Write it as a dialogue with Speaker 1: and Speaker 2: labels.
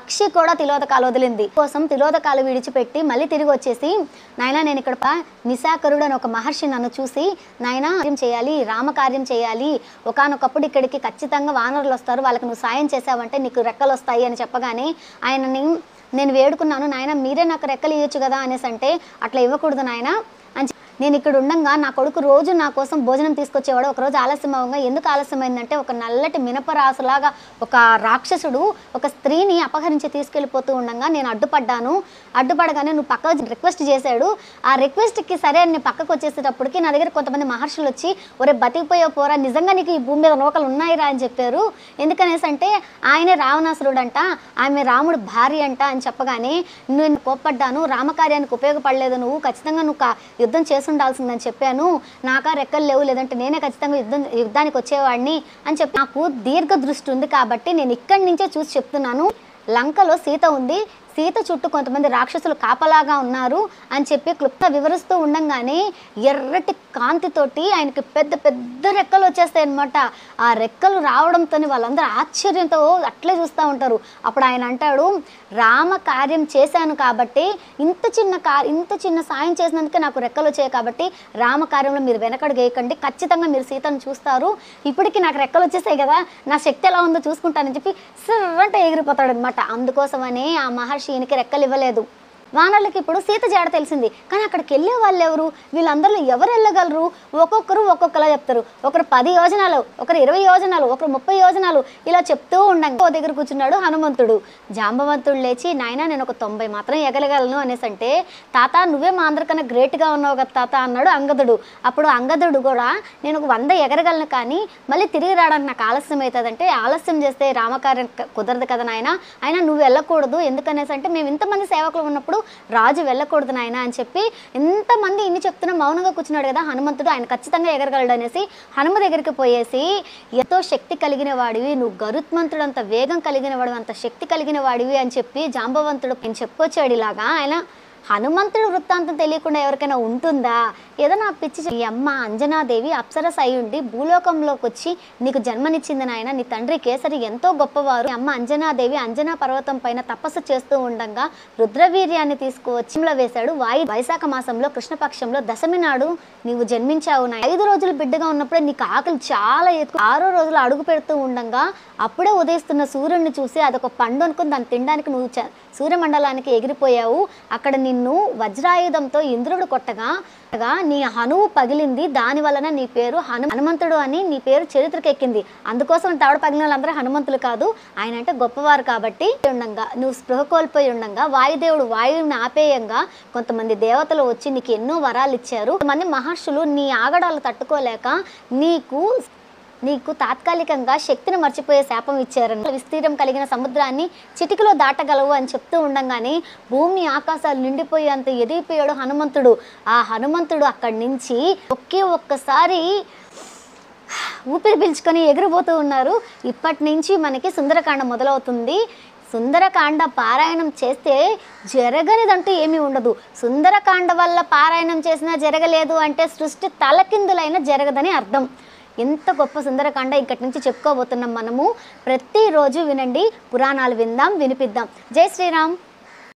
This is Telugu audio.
Speaker 1: పక్షి కూడా తిలోదకాలు వదిలింది కోసం తిలోదకాలు విడిచిపెట్టి మళ్ళీ తిరిగి వచ్చేసి నాయనా నేను ఇక్కడ నిశాకరుడు అని ఒక మహర్షి నన్ను చూసి నాయనా కార్యం చేయాలి రామకార్యం చేయాలి ఒకానొకప్పుడు ఇక్కడికి ఖచ్చితంగా వానరులు వస్తారు వాళ్ళకి నువ్వు సాయం చేసావంటే నీకు రెక్కలు వస్తాయి అని చెప్పగానే ఆయనని నేను వేడుకున్నాను నాయన మీరే నాకు రెక్కలు ఇవ్వచ్చు కదా అనేసి అంటే అట్లా ఇవ్వకూడదు నాయన అని నేను ఇక్కడ ఉండగా నా కొడుకు రోజు నా కోసం భోజనం తీసుకొచ్చేవాడు ఒకరోజు ఆలస్యం అవ్వగా ఎందుకు ఆలస్యమైందంటే ఒక నల్లటి మినపరాసులాగా ఒక రాక్షసుడు ఒక స్త్రీని అపహరించి తీసుకెళ్ళిపోతూ ఉండగా నేను అడ్డుపడగానే నువ్వు పక్క రిక్వెస్ట్ చేశాడు ఆ రిక్వెస్ట్కి సరే నేను పక్కకు వచ్చేసేటప్పటికి నా దగ్గర కొంతమంది మహర్షులు వచ్చి ఒరే బతికిపోయే పోరా నిజంగా నీకు ఈ భూమి మీద నూకలు ఉన్నాయిరా అని చెప్పారు ఎందుకనేసి అంటే ఆయనే రావణాసురుడు అంట ఆమె రాముడు భార్య అంట అని చెప్పగానే నేను కోప్పడ్డాను రామకార్యానికి ఉపయోగపడలేదు నువ్వు ఖచ్చితంగా నువ్వు యుద్ధం చేసి ఉండాల్సిందని చెప్పాను నాకా రెక్కలు లేవు లేదంటే నేనే ఖచ్చితంగా యుద్ధానికి వచ్చేవాడిని అని చెప్పి నాకు దీర్ఘ దృష్టి ఉంది కాబట్టి నేను ఇక్కడి నుంచే చూసి చెప్తున్నాను లంకలో సీత ఉంది సీత చుట్టూ కొంతమంది రాక్షసులు కాపలాగా ఉన్నారు అని చెప్పి క్లుప్త వివరిస్తూ ఉండంగానే ఎర్రటి కాంతితోటి ఆయనకి పెద్ద పెద్ద రెక్కలు వచ్చేస్తాయి అన్నమాట ఆ రెక్కలు రావడంతో వాళ్ళందరూ ఆశ్చర్యంతో అట్లే చూస్తూ ఉంటారు అప్పుడు ఆయన అంటాడు రామ కార్యం చేశాను కాబట్టి ఇంత చిన్న సాయం చేసినందుకే నాకు రెక్కలు వచ్చాయి కాబట్టి రామకార్యంలో మీరు వెనకడుగు వేయకండి ఖచ్చితంగా మీరు సీతను చూస్తారు ఇప్పటికీ నాకు రెక్కలు వచ్చేసాయి కదా నా శక్తి ఎలా ఉందో చూసుకుంటానని చెప్పి సర్రంటే ఎగిరిపోతాడు అనమాట అందుకోసమనే ఆ మహర్షి ఈయనకి రెక్కలు ఇవ్వలేదు వానరులకి ఇప్పుడు సీత జాడ తెలిసింది కానీ అక్కడికి వెళ్ళే వాళ్ళు ఎవరు వీళ్ళందరిలో ఎవరు వెళ్ళగలరు ఒక్కొక్కరు ఒక్కొక్కలా చెప్తారు ఒకరు 10 యోజనాలు ఒకరు 20 యోజనాలు ఒకరు 30 యోజనాలు ఇలా చెప్తూ ఉండంగా ఓ దగ్గర కూర్చున్నాడు హనుమంతుడు జాంబవంతుడు లేచి నాయన నేను ఒక 90 మాత్రం ఎగలగలను అనేసి అంటే తాత నువ్వే మా అందరికన్నా గ్రేట్గా ఉన్నావు కదా తాత అన్నాడు అంగదుడు అప్పుడు అంగదుడు కూడా నేను ఒక 100 ఎగరగలను కానీ మళ్ళీ తిరిగి రావడానికి నాకు ఆలస్యం అవుతుందంటే ఆలస్యం చేస్తే రామకార్యం కుదరదు కదా నాయన అయినా నువ్వు వెళ్ళకూడదు ఎందుకనేసి అంటే మేము ఇంతమంది సేవకులు ఉన్నప్పుడు రాజు వెళ్ళకూడదు నాయన అని చెప్పి ఎంతమంది ఇన్ని చెప్తున్నా మౌనంగా కూర్చున్నాడు కదా హనుమంతుడు ఆయన ఖచ్చితంగా ఎగరగలడు అనేసి హనుమ దగ్గరికి పోయేసి ఎంతో శక్తి కలిగిన వాడివి నువ్వు గరుత్మంతుడు అంత వేగం కలిగిన వాడివి అంత శక్తి కలిగిన వాడివి అని చెప్పి జాంబవంతుడు నేను చెప్పుకొచ్చాడు ఇలాగా ఆయన హనుమంతుడు వృత్తాంతం తెలియకుండా ఎవరికైనా ఉంటుందా ఏదో నా పిచ్చి ఈ అమ్మ అంజనాదేవి అప్సరస అయి ఉండి భూలోకంలోకి వచ్చి నీకు జన్మనిచ్చింది నాయన నీ తండ్రి కేసరి ఎంతో గొప్పవారు అమ్మ అంజనాదేవి అంజనా పర్వతం పైన తపస్సు చేస్తూ ఉండగా రుద్రవీర్యాన్ని తీసుకువచ్చిలో వేశాడు వైశాఖ మాసంలో కృష్ణపక్షంలో దశమి నాడు నీవు జన్మించావు నాయన 5 రోజులు బిడ్డగా ఉన్నప్పుడే నీకు ఆకలి చాలా ఎక్కువ 6వ రోజులు అడుగు పెడుతూ ఉండగా అప్పుడే ఉదయిస్తున్న సూర్యుడిని చూసి అదొక పండు అనుకుని దాన్ని తినడానికి నువ్వు సూర్యమండలానికి ఎగిరిపోయావు అక్కడ నిన్ను వజ్రాయుధంతో ఇంద్రుడు కొట్టగా నీ హనువు పగిలింది దాని వలన నీ పేరు హనుమంతుడు అని నీ పేరు చరిత్రకెక్కింది అందుకోసం తాడు పగిలిన వాళ్ళందరూ హనుమంతులు కాదు ఆయన అంటే గొప్పవారు కాబట్టి ఉండగా నువ్వు స్పృహ కోల్పోయి ఉండగా వాయుదేవుడు వాయువుని ఆపేయంగా కొంతమంది దేవతలు వచ్చి నీకు ఎన్నో వరాలు ఇచ్చారు కొంతమంది మహర్షులు నీ ఆగడాలు తట్టుకోలేక నీకు తాత్కాలికంగా శక్తిని మర్చిపోయే శాపం ఇచ్చారని విస్తీర్ణం కలిగిన సముద్రాన్ని చిటికలో దాటగలవు అని చెప్తూ ఉండగానే భూమి ఆకాశాలు నిండిపోయి అంత ఎదిగిపోయాడు హనుమంతుడు ఆ హనుమంతుడు అక్కడి నుంచి ఒక్కసారి ఊపిరి పీల్చుకొని ఎగిరిపోతూ ఉన్నారు ఇప్పటి నుంచి మనకి సుందరకాండ మొదలవుతుంది సుందరకాండ పారాయణం చేస్తే జరగనిదంటూ ఏమీ ఉండదు సుందరకాండ వల్ల పారాయణం చేసినా జరగలేదు అంటే సృష్టి తలకిందులైన జరగదని అర్థం ఎంత గొప్ప సుందరకాండ ఇక్కడి నుంచి చెప్పుకోబోతున్నాం మనము ప్రతిరోజు వినండి పురాణాలు విందాం వినిపిద్దాం జై శ్రీరామ్